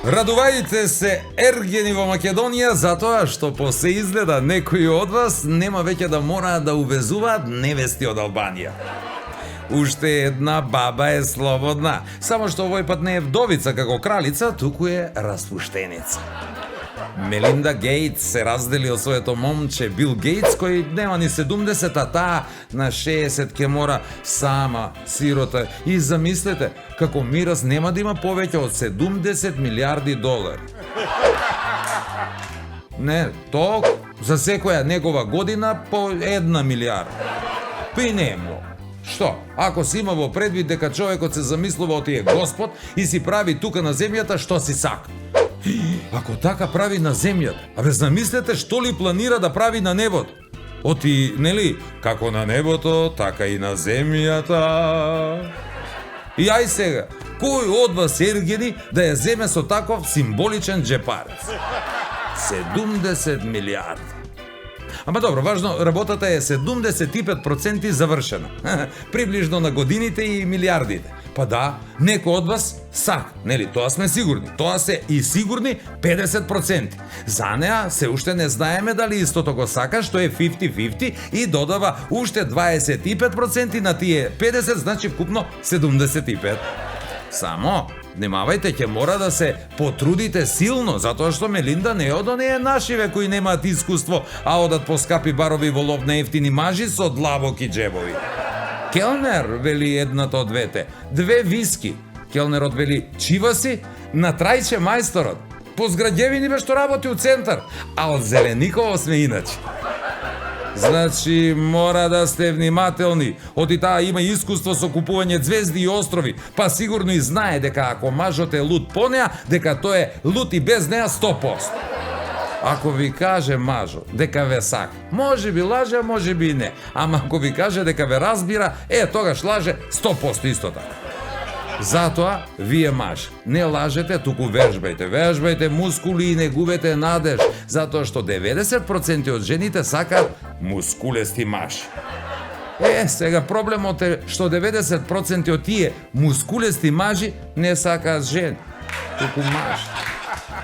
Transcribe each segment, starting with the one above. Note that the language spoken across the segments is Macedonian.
Радувајте се ергени во Македонија затоа што по се изгледа некои од вас нема веќе да мораат да увезуваат невести од Албанија. Уште една баба е слободна, само што овој пат не е вдовица како кралица, туку е распуштеница. Мелинда Гейтс се раздели од своето момче Бил Гейтс, кој нема ни 70, а таа на 60 ке мора сама, сирота. И замислете, како мирас нема да има повеќе од 70 милиарди долари. Не, то за секоја негова година по 1 милиарда. Па и не е многу. Што? Ако си има во предвид дека човекот се замислува оти е Господ и си прави тука на земјата што си сака. Ако така прави на земјата, абе замислете што ли планира да прави на небото. Оти, нели, како на небото, така и на земјата. И ај сега, кој од вас ергени да ја земе со таков символичен джепарец? 70 милиарди. Ама добро, важно, работата е 75% завршена. Приближно на годините и милиардите. Па да, некој од вас сака, нели, тоа сме сигурни. Тоа се и сигурни 50%. За неа се уште не знаеме дали истото го сака, што е 50-50 и додава уште 25% на тие 50, значи вкупно 75. Само, внимавајте, ќе мора да се потрудите силно, затоа што Мелинда не од оние нашиве кои немаат искуство, а одат по скапи барови во лов на ефтини мажи со длабоки џебови. Келнер, вели едната од двете, 2 виски. Келнерот вели, чива си? На трајче мајсторот. По зграѓевини бе што работи у центар, а од Зелениково сме иначе. Значи, мора да сте внимателни. Оти таа има искуство со купување ѕвезди и острови, па сигурно и знае дека ако мажот е лут по неа, дека тој е лут и без неа 100%. Ако ви каже мажот дека ве сака, може би лаже, може би и не. Ама ако ви каже дека ве разбира, тогаш лаже 100% исто така. Затоа, вие маж, не лажете, туку вежбајте мускули и не губете надеж, затоа што 90% од жените сакаат мускулести маж. Сега проблемот е што 90% од тие мускулести мажи не сакаат жени, туку маж.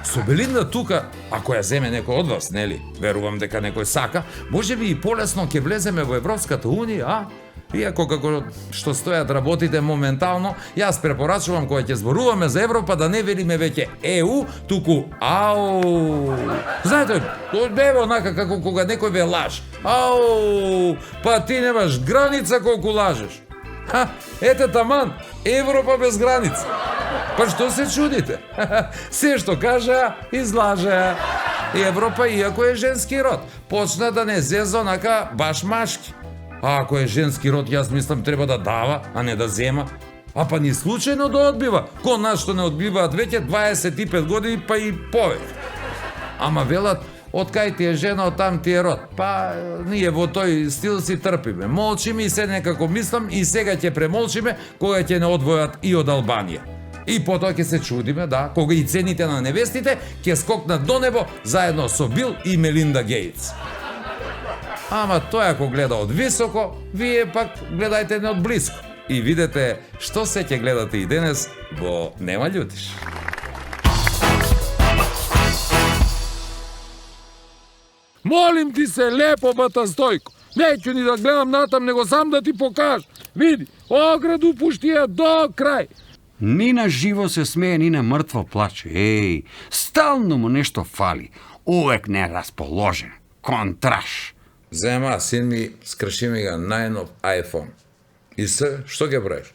Со Белинда тука, ако ја земе некој од вас, нели, верувам дека некој сака, може би и полесно ќе влеземе во Европската унија, а? Иако како што стојат работите моментално, јас препорачувам кога ќе зборуваме за Европа да не велиме веќе ЕУ, туку АУ. Знаете, не е онака како кога некој ве лаже. Ау, па ти немаш граница колку лажеш. Ете таман, Европа без граница. Па што се чудите? Се што кажа, излажа. Европа, иако е женски род, почна да не зеза онака баш машки. А ако е женски род, јас мислам треба да дава, а не да зема. А па ни случајно да одбива. Ко нас што не одбиваат веќе 25 години, па и повеќе. Ама велат, од кај ти е жена, од там ти е род. Па ние во тој стил си трпиме. Молчиме и се некако мислам и сега ќе премолчиме кога ќе не одвојат и од Албанија. И потоа ќе се чудиме, да, кога и цените на невестите ќе скокнат до небо заедно со Бил и Мелинда Гейтс. Ама тој ако гледа од високо, вие пак гледајте не од близко. И видете што се ќе гледате и денес во Нема љутиш. Молим ти се лепо, бата Стојко. Неќу ни да гледам натам, него сам да ти покажам. Види, ограду пушти ја до крај. Ни на живо се смее, ни на мртво плаче. Стално му нешто фали. Увек нерасположен. Контраш. Зема, син ми, скрши ми ga најнов iPhone. И што ќе правиш?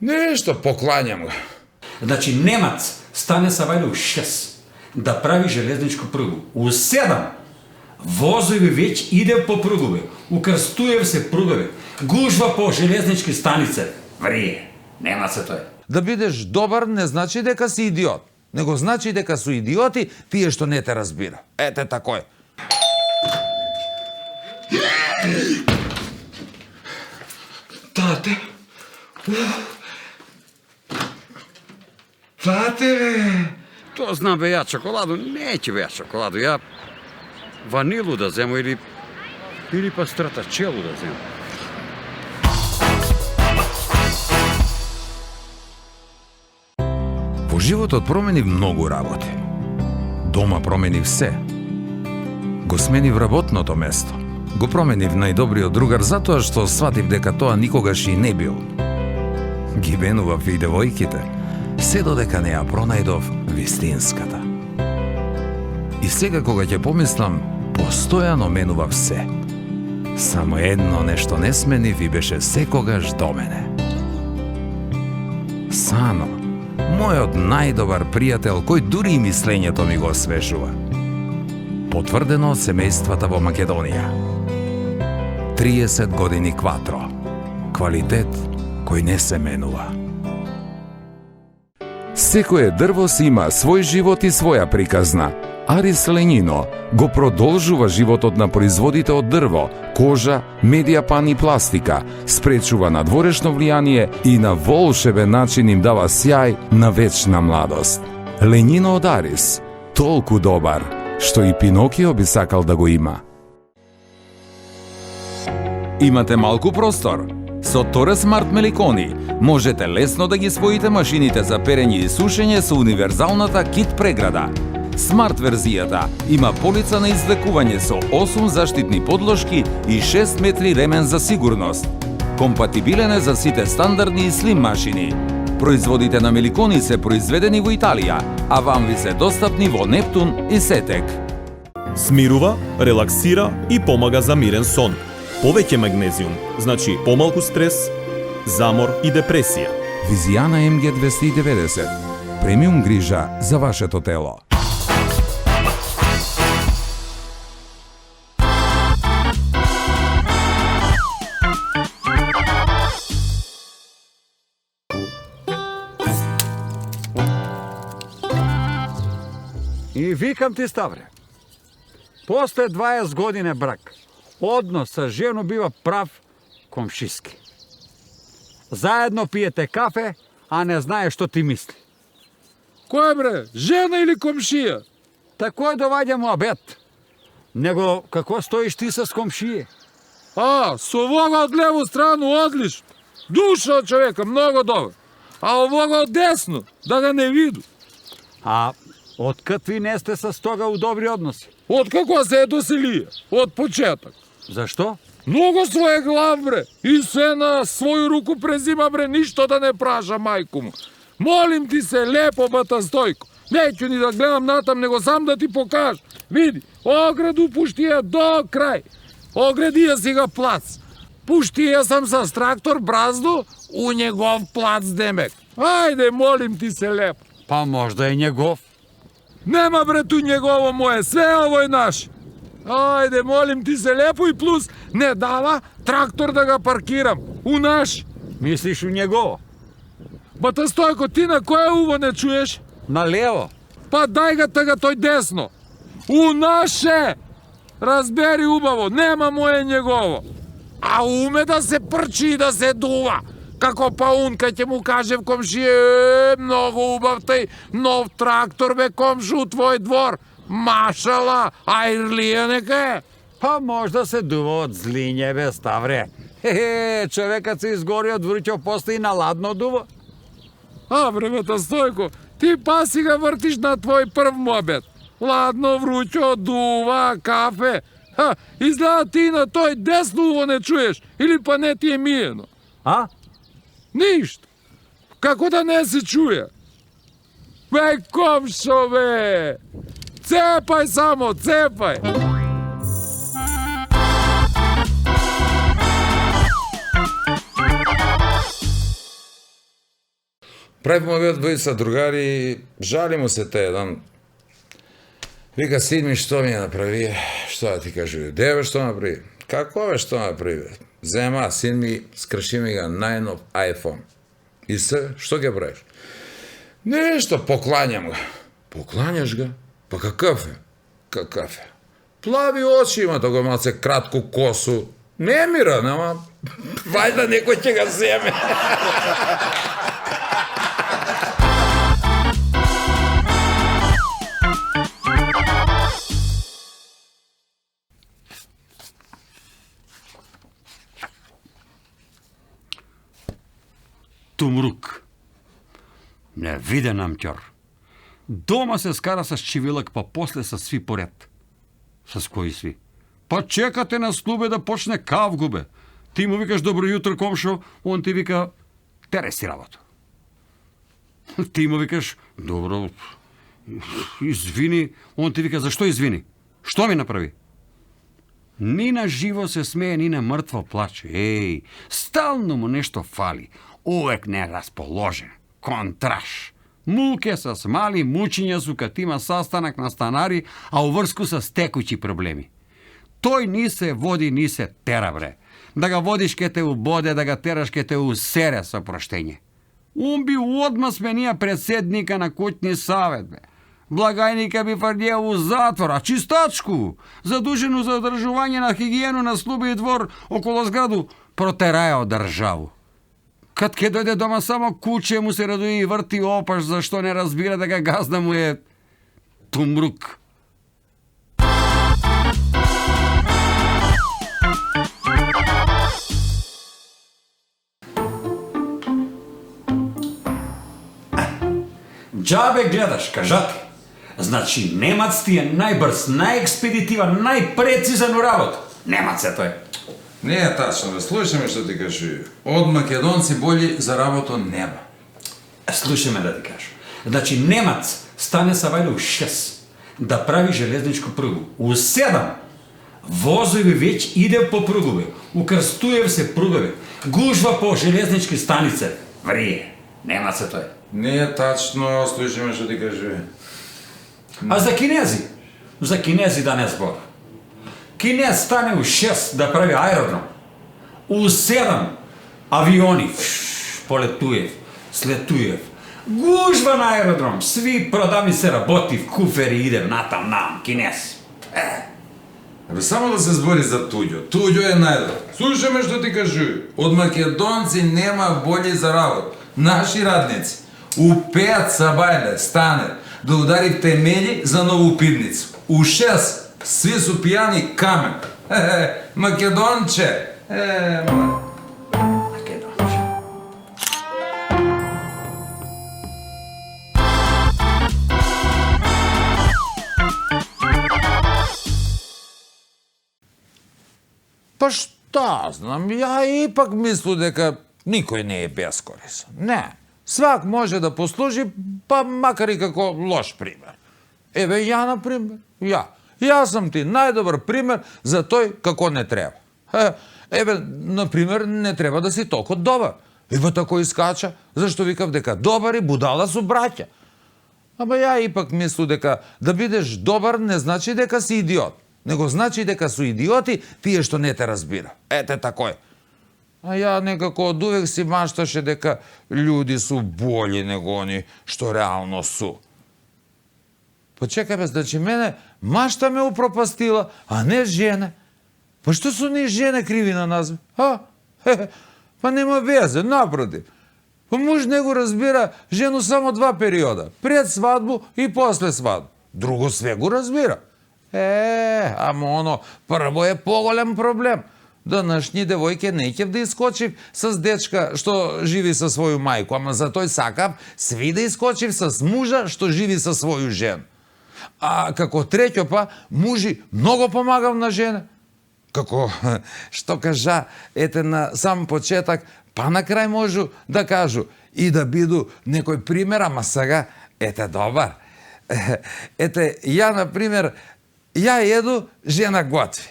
Нешто, поклањам го. Значи, немац стане са вајде у 6 да прави железничку пругу. У 7 возови веќе иде по пругове. Укрстуев се пругове. Гужва по железнички станице. Врие. Нема се тој. Да бидеш добар не значи дека си идиот. Него значи дека су идиоти тие што не те разбира. Ете тако е. Тате. Тате, Тоа знам бе ја чоколаду, неќе бе ја чоколаду, ја ванилу да земо или па стратачелу да земо. Во животот променив многу работи. Дома променив се. Го сменив работното место. Го променив најдобриот другар затоа што сватив дека тоа никогаш и не бил. Ги менував и девојките, се додека не ја пронајдов вистинската. И сега кога ќе помислам, постојано менував се. Само едно нешто не сменив и беше секогаш до мене. Сано, мојот најдобар пријател, кој дури и мислењето ми го освежува. Потврдено од семејствата во Македонија. 30 години кватро. Квалитет кој не се менува. Секое дрво си има свој живот и своја приказна. Арис Ленино го продолжува животот на производите од дрво, кожа, медијапан и пластика, спречува надворешно влијание и на волшебен начин им дава сјај на вечна младост. Ленино од Арис, толку добар, што и Пинокио би сакал да го има. Имате малку простор? Со Торе Смарт Меликони можете лесно да ги споите машините за перење и сушење со универзалната кит преграда. Смарт верзијата има полица на извлекување со 8 заштитни подложки и 6 метри ремен за сигурност. Компатибилен е за сите стандардни и слим машини. Производите на Меликони се произведени во Италија, а вам ви се достапни во Нептун и Сетек. Смирува, релаксира и помага за мирен сон. Повеќе магнезиум, значи помалку стрес, замор и депресија. Визијана МГ 290. Премиум грижа за вашето тело. И викам ти, Ставре, после 20 години брак, однос со жено бива прав комшиски. Заедно пиете кафе, а не знае што ти мисли. Кој бре, жена или комшија? Тако доваѓа му обед. Него како стоиш ти с комшије? А, со овога од леву страну одлично. Душа од човека, многу добар. А овога од десно, да го не виду. А откад ви не сте с тога у добри односи? Од како се е доселија? Од почеток. Зашто? Многу свој глав, бре. И се на своју руку презима, бре, ништо да не праша мајку му. Молим ти се, лепо, бата Стојко. Неќу ни да гледам натам, него сам да ти покажам. Види, ограду пушти ја до крај. Огради ја си га плац. Пушти ја сам с трактор бразду у негов плац демек. Ајде, молим ти се, лепо. Па можда е негов. Нема, бре, ту негово моје, све овој наш. Ајде, молим ти се, лепо, и плюс не дава трактор да го паркирам. У наш. Мислиш у негово? Бата Стојко, ти на кое уво не чуеш? На лево. Па дај га тага тој десно. У наше! Разбери убаво, нема моје негово. А уме да се прчи и да се дува. Како паун кај ќе му кажев комшија, многу убав тај нов трактор, бе, комшу, у твој двор. Машала, а ирлија нека е. Па можда се дува од злиње, бе, Ставре. Хе, човекът се изгори од вруќо, после и на ладно дува. А, бре, бата Стојко, ти па си га вртиш на твој прв мобет. Ладно, вруќо, дува, кафе. Ха, изгледа ти на тој десно уво не чуеш, или па не ти е миено. А? Ништо. Како да не се чуе? Бе, комшо, бе! Цепај само, цепај! Правимо бе двојца другари, жали му се те еден. Вика, син ми, што ми ја направи? Што да ти кажу? Деве, што направи? Како бе, што направи? Зема, син ми, скрши ми га најнов iPhone. И се, што ќе правиш? Нешто, покланjam ga. Поклањаш ga? Па какав е? Какав е? Плави очи има, того малце кратку косу. Немиран, ама вајда некој ќе ga земе. Тумрук. Невиден амќор. Дома се скара с чивилък, па после са сви поред. С кои сви? Па чекате на слубе да почне кавгу, бе. Ти му викаш добро jutro, комшо, он ти вика тере си работа. Ти му викаш добро, извини, он ти вика защо извини? Що ми направи? Ни на живо се смее, ни на мъртво плаче. Ей, стално му нещо фали. Увек неразположен. Контраш. Муке с мали мучиња су кад има sastanak на станари, а уврску с текучи проблеми. Тој ни се води, ни се тера, бре. Да ga водиш ке те убоде, да ga тераш ке те усере со проштење. Он би одма сменија председника на куќни savет, бе. Благајника би фрлија у затвор, а чистачку, задужено за одржување на хигиену на слуби и двор около зграду, протераја од државу. Кад ке дојде дома само куче му се радуи и врти опаш, зашто не разбира да га газда му е тумрук. Джабе гледаш, кажати. Значи, немац ти е најбрз, најекспедитиван, најпрецизен у работа. Немац е тој. Не е тачно, бе. Слушай ме што ти кажу. Од македонци бољи за работа нема. Слушай ме да ти кажу. Значи, немац стане са вајле у 6 да прави железничку пругу. У 7 возови веќе иде по пругове. Укрстуев се пругове. Гужва по железнички станице. Врие. Немац е тој. Не е тачно, слушай ме што ти кажу. А за кинези? За кинези да не збор. Кинез стане у 6 да прави аеродром. У 7 авиони. Полетуев, слетуев. Гужва на аеродром. Сви продавни се работи в куфери, идем натам нам. Кинез. Абе, само да се збори за Туѓо. Туѓо е најдобар. Слушай ме што ти кажу. Од македонци нема бољи за работа. Наши радници у 5 сабајле стане да удари в темели за нову пивницу. У 6 сви су пијани камен. Македонче. Македонче. Па šta знам, ја ипак мислу дека никој не е бескорисан. Не, свак може да послужи, па макар и како лош пример. Еве ја, например, ја. Јас сум ти најдобар пример за тој како не треба. Еве, например, не треба да си толку добар. Еве тако искача, зашто викав дека добар и будала су браќа. Ама ја ипак мислу дека да бидеш добар не значи дека си идиот, него значи дека су идиоти тие што не те разбира. Ете тако е. А ја некако одувек си машташе дека луѓи су бољи него они што реално су. Па чекај бе, значи мене машта ме упропастила, а не жене. Па што су ни жене криви на нас? Па нема везе, напротив. Па муж него разбира жену само 2 периода. Пред свадбу и после свадбу. Друго све го разбира. Ама оно прво е поголем проблем. Данашни девојке неќев да искочив с дечка што живи со своју мајку, ама за тој сакав сви да искочив с мужа што живи со своју жена. А како треќо па, мужи многу помагав на жене. Како, што кажа, ете на сам почеток, па на крај можу да кажу и да биду некој пример, ама сега, ете добар. Ете, ја, например, ја еду, жена готви.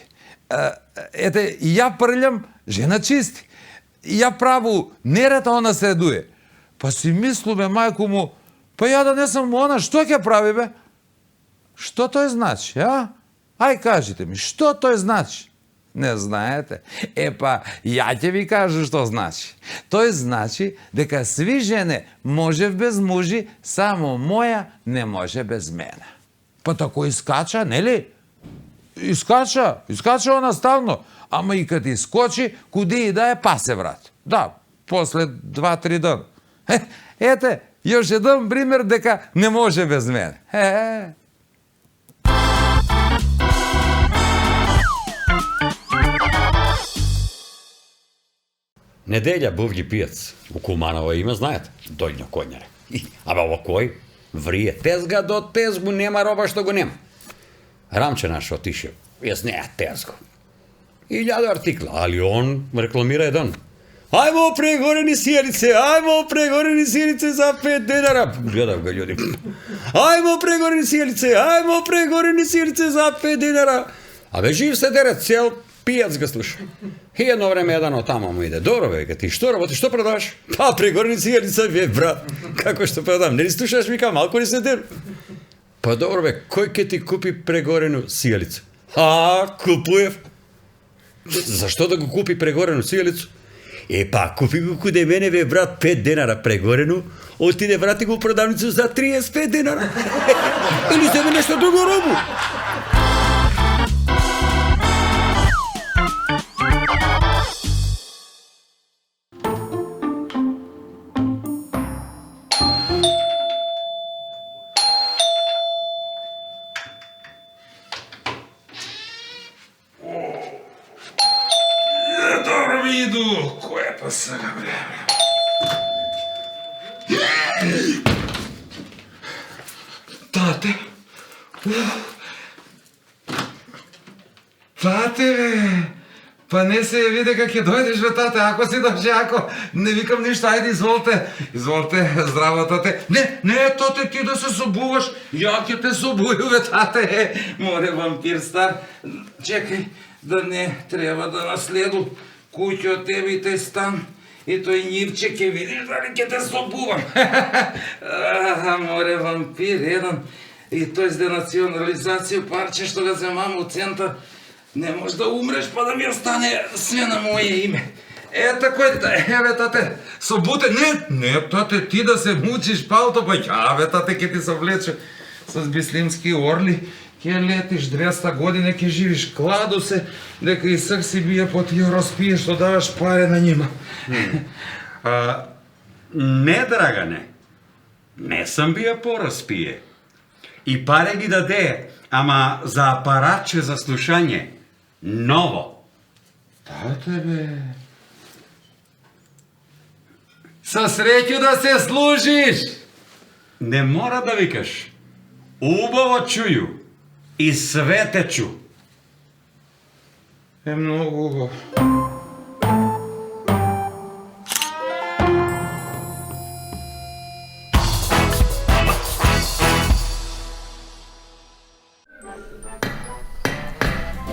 Ете, ја прљам, жена чисти. Ја праву неред, а она средуе. Па си мислу, бе, мајку му, па ја да не сум она, што ќе прави, бе? Што тој значи, а? Ај, кажите ми, што тој значи? Не знаете? Па, ја ќе ви кажу што значи. Тој значи дека сви жене можев без мужи, само моја не може без мене. Па тако искача, нели? Искача она ставно. Ама и кад искочи, куди и да е, па се врати. Да, после 2-3 дана. Ете, још еден пример дека не може без мене. Неделја бувљи пијац. У Кулманово име знаете, дојно конјаре. Абе, ово кој? Врие тезга до тезгу, нема роба што го нема. Рамче наш отишел, јас не тезго. 1000 артикла, али он рекламира еден. Ајмо прегорени сијалице, ајмо прегорени сијалице за 5 денара. Гледав га људи. Ајмо прегорени сијалице, ајмо прегорени сијалице за 5 денара. Абе жив се дере, цел пијац ga sluša. I jedno vreme jedan od tamo mu ide, dobro veka, ti što работиш, što prodaš? Pa pregoreni sijalica, brat, kako što prodam, ne li slušaš mi kao, malko li se deru? Pa dobro ve, koj ke ti kupi pregorenu sijalicu? A, kupujev. Zašto da go kupi pregorenu sijalicu? E pa, kupi go kude mene, ve, brat, 5 denara pregorenu, otide vrati go u prodavnicu za 35 denara. Ili sebi nešto drugo robu. Dobro mi idu, koje pa sada vreme. Tate? Tate, pa ne se vide kak je dojdeš, ve, tate, ako si došli, ako ne vikam ništa, ajde, izvolite, zdravo, tate. Ne, tate, ti da se sobuvаш, ja ќе te sobuju, ve, tate, more vampir star, čekaj, da ne treba da nasledu kuću od tebi i taj stan i toj njivčeke, vidiš da li će te sobuvam. More vampir, jedan, i to je s denacionalizaciju parče što ga zemamo u centar. Ne možeš da umreš pa da mi ostane sve na moje ime. Tako je, evo, tate, sobute, ne, tate, ti da se mučiš palto, pa ja, tate, ke ti se obleče s bislimski orli, ke letiš 200 godine, ke živiš, kladu se, дека и сак си бие по тия разпие, што даваш паре на нима. Не, Драгане, не съм бия по разпие. И паре ги даде, ама за апаратче за слушање. Ново. Тате, бе. Са среќу да се служиш! Не мора да викаш. Убаво чую. И све те чу. Е многу убаво.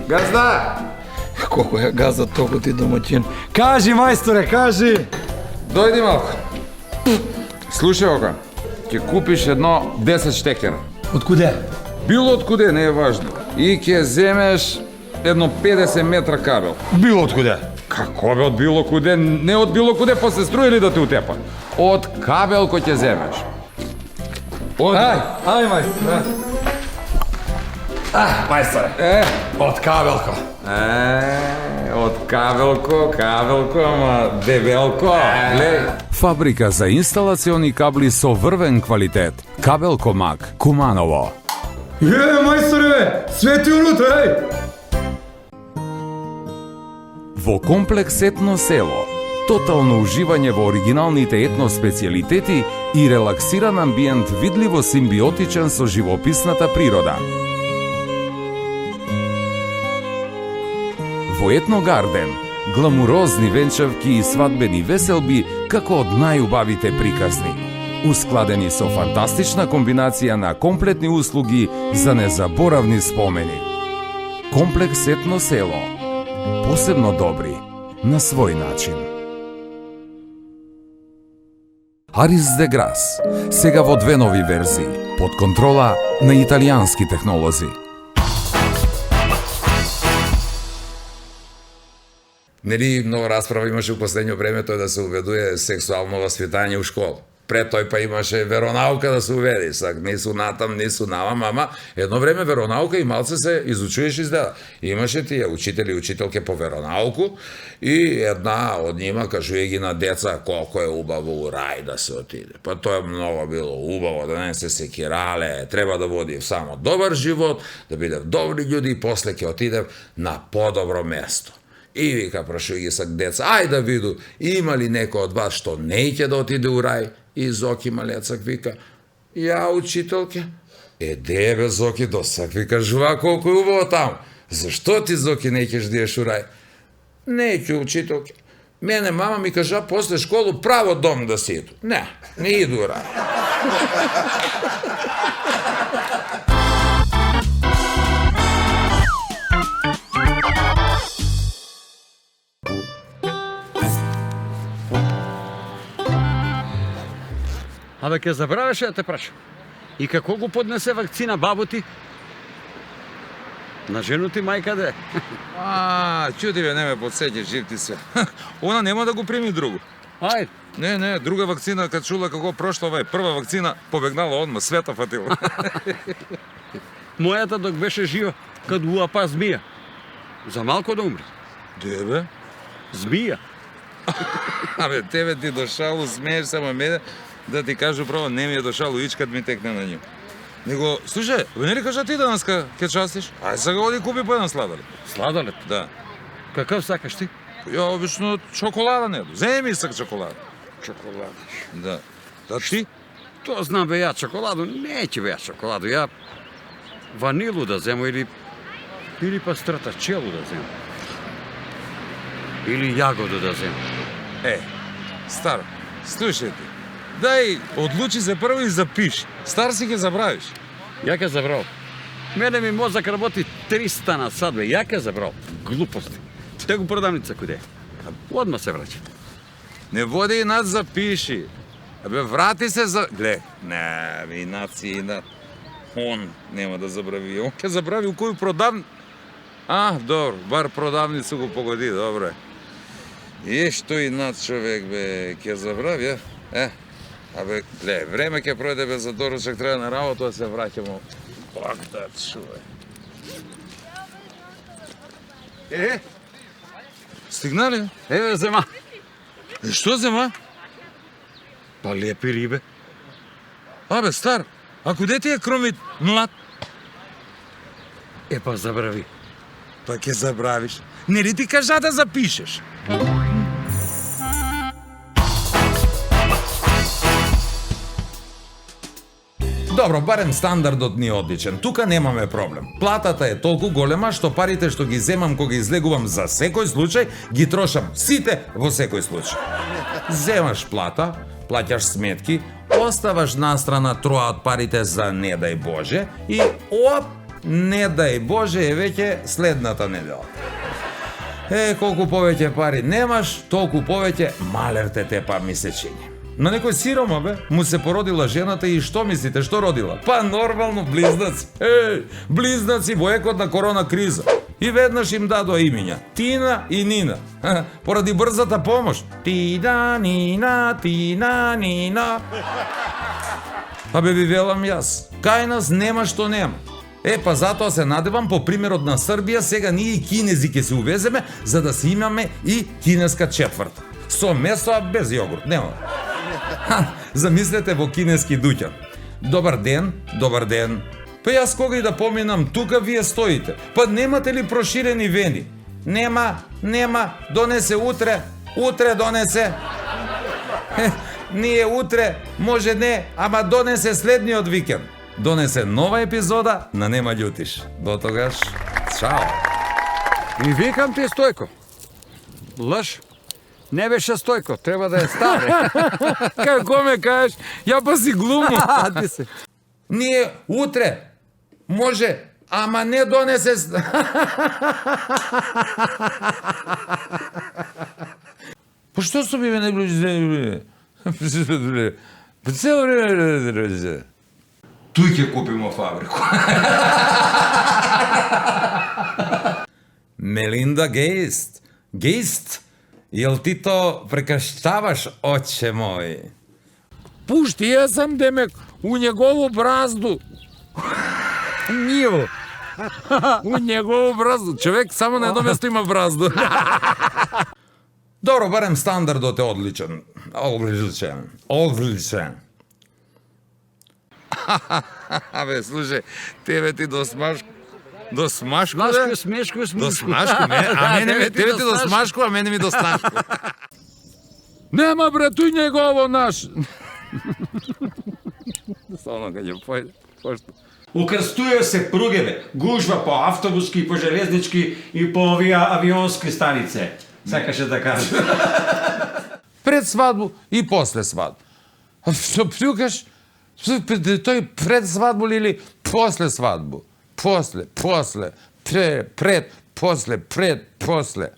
Газда! Колко е газа толкова ти домаќин. Кажи, мајсторе, кажи! Дојди малко. Слушај, ока. Ќе купиш едно 10 штекера. Од куде? Било од куде, не е важно. И ќе земеш едно 50 метра кабел. Било од куде? Како бе од било куде? Не од било куде, после струја или да те утепа? Од кабел кој ќе земеш. Ај, мајсторе. Мајсторе. Од кабелко. Од кабелко, ама дебелко. Глеј. Фабрика за инсталациони кабли со врвен квалитет. Кабелко Мак, Куманово. Мајсторе, свети унутра, еј! Во комплекс Етно село. Тотално уживање во оригиналните етно специјалитети и релаксиран амбиент видливо симбиотичен со живописната природа. Во Етно Гарден, гламурозни венчавки и свадбени веселби како од најубавите приказни. Ускладени со фантастична комбинација на комплетни услуги за незаборавни спомени. Комплекс Етно село. Посебно добри, на свој начин. Арис де Грас, сега во 2 нови верзии, под контрола на италијански технолози. Нели много расправа имаше у последно време тој да се уведува сексуално воспитање у школа. Пред тој па имаше веронаука да се уведе, сак нису натам, нису навам, ама едно време веронаука и малце се изучуваше издела. Имаше тие учители и учителке по веронауку и една од нима кажуе ги на деца колко е убаво у рај да се отиде. Па тоа е многу било убаво, да не се секирале, треба да води само добар живот, да бидев добри људи и после ќе отидев на подобро место. И вика прашуј ги сак деца, ај да виду, има ли некој од вас што не ќе да отиде у рај? И Зоки Малецак вика, Ја, учителке. Де бе, Зоки, досак ви кажува колку е убаво таму. Зашто ти, Зоки, не ќеш да идеш у рај? Неќу, учителке. Мене мама ми кажа после школу право дом да си иду. Не иду у рај. Абе, ке забравеше да те прашам. И како го поднесе вакцина бабу ти? На жену ти мајка де? Чуди бе, не ме подсеќаш, жив ти се. Она нема да го прими друго. Ајде. Не, друга вакцина, кад чула како прошла овај прва вакцина, побегнала одма, света фатила. Мојата док беше жива, кад уапа змија. За малко да умре. Де бе? Змија. Абе, тебе ти дошало, смееш само мене, да ти кажу право, не ми е дошало ич кад ми текне на нju. Него, слушај, не ли кажа ти данаска ке частиш? Ај сега оди купи по еден сладолед. Сладолед? Да. Какъв сакаш ти? Ја обично чоколада не еду. Земи сак чоколада. Чоколада. Да. Да ти? То знам бе ја чоколаду, неće бе ја чоколаду, ја ванилу да земо или па стратачелу да земо. Или јагоду да земо. Стар, слушај ти. Дај, одлучи се прво и запиши. Стар си ке забравиш. Ја ке забрал. Мене ми мозак работи 300 на сат, бе. Ја ке забрал. Глупости. Те го продавница куде? Одма се враќа. Не води инат, запиши. Абе, врати се за... Гле, не, инат си инат. Он нема да забрави. Он ке забрави у коju продавни... добро, бар продавницу го погоди, добре. Што инат човек, бе, ке забрави, Абе, гле, време ке пројде, бе, за доручак треба на работа да се враќамо. Пак да чуе. Стигнали? Еве, зема. Што зема? Па лепи рибе. Абе, стар, а куде ти е кромит млад? Па забрави. Па ке забравиш. Не ли ти кажа да запишеш? Добро, барем стандардот ни е одличен. Тука немаме проблем. Платата е толку голема што парите што ги земам кога излегувам за секој случај, ги трошам сите во секој случај. Земаш плата, плаќаш сметки, оставаш настрана троа од парите за не дај Боже и не дај Боже е веќе следната недела. Колку повеќе пари немаш, толку повеќе малер те тепа месечиња. На некој сирома, бе, му се породила жената и што мислите, што родила? Па нормално близнаци. Близнаци во екот на корона криза. И веднаш им дадоа имиња. Тина и Нина. Поради брзата помош. Тина, Нина, Тина, Нина. Абе ви велам јас, кај нас нема што нема. Па затоа се надевам по примерот на Србија, сега ние и кинези ќе се увеземе, за да си имаме и кинеска четврта. Со месо, а без јогурт, нема. Замислете во кинески дуќан. Добар ден, добар ден. Па јас кога и да поминам, тука вие стоите. Па немате ли проширени вени? Нема, донесе утре донесе. Ние утре, може не, ама донесе следниот викенд. Донесе нова епизода на Нема љутиш. До тогаш, чао. И викам ти, Стојко. Лъж. Не беше Стојко, треба да е Ставре. Како ме кажеш, ја па си глумно. Ние утре, може, ама не донесе... Па што со би не ближе? Цело време... Туј ќе купимо фабрику. Мелинда Гејст. Гејст? Јел ти то прекрштаваш, оче мој? Пушти, јас сам демек у негову бразду. Ниво. У негову бразду. Човек само на едно место има бразду. Добро, барем стандардот е одличен. Одличен. Абе, слушај, тебе ти до смашку, да? Смешко. До смашку, тебе ти до смашку, а мене ми до снашку. Нема бре, туј негово наш. ono kad je pojde, pošto. Ukrstuju se prugeve, gužva po avtobuski, po železnički i po avionske stanice. Sakаше da kaže. Pred svadbu i posle svadbu. Što pljukaš? To je pred svadbu ili posle svadbu? Posle, pred, posle, pred, posle.